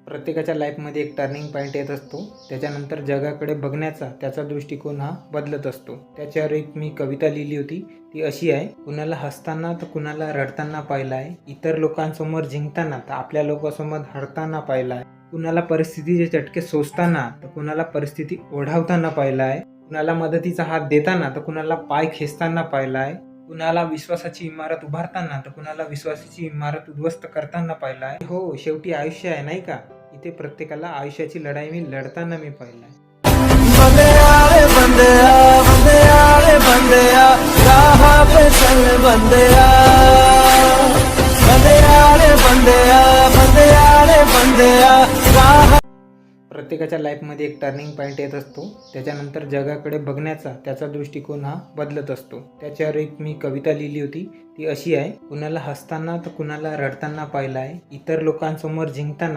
प्रत्येकाच्या लाईफमध्ये एक टर्निंग पॉईंट येत असतो. त्याच्यानंतर जगाकडे बघण्याचा त्याचा दृष्टिकोन हा बदलत असतो. त्याच्यावर एक मी कविता लिहिली होती. ती अशी आहे: कुणाला हसताना तर कुणाला रडताना पाहिलं आहे, इतर लोकांसमोर जिंकताना तर आपल्या लोकांसमोर हरताना पाहिलं आहे, कुणाला परिस्थितीचे चटके सोसताना तर कुणाला परिस्थिती ओढावताना पाहिलं आहे, कुणाला मदतीचा हात देताना तर कुणाला पाय खेचताना पाहिलं आहे, कुणाला विश्वासाची इमारत उभारताना तर कुणाला विश्वासाची इमारत उद्ध्वस्त करताना पाहिलं आहे. हो, शेवटी आयुष्य आहे नाही का? इथे प्रत्येकाला आयुष्याची लढाई मी लढताना मी पाहिलं आहे. बंदया रे बंदया राह पे चल बंदया राह. प्रत्येकाच्या लाईफमध्ये एक टर्निंग पॉईंट येत असतो. त्याच्यानंतर जगाकडे बघण्याचा त्याचा दृष्टिकोन हा बदलत असतो. त्याच्यावर एक मी कविता लिहिली होती. ती अशी आहे: कुणाला हसताना तर कुणाला रडताना पाहिलं आहे, इतर लोकांसमोर जिंकताना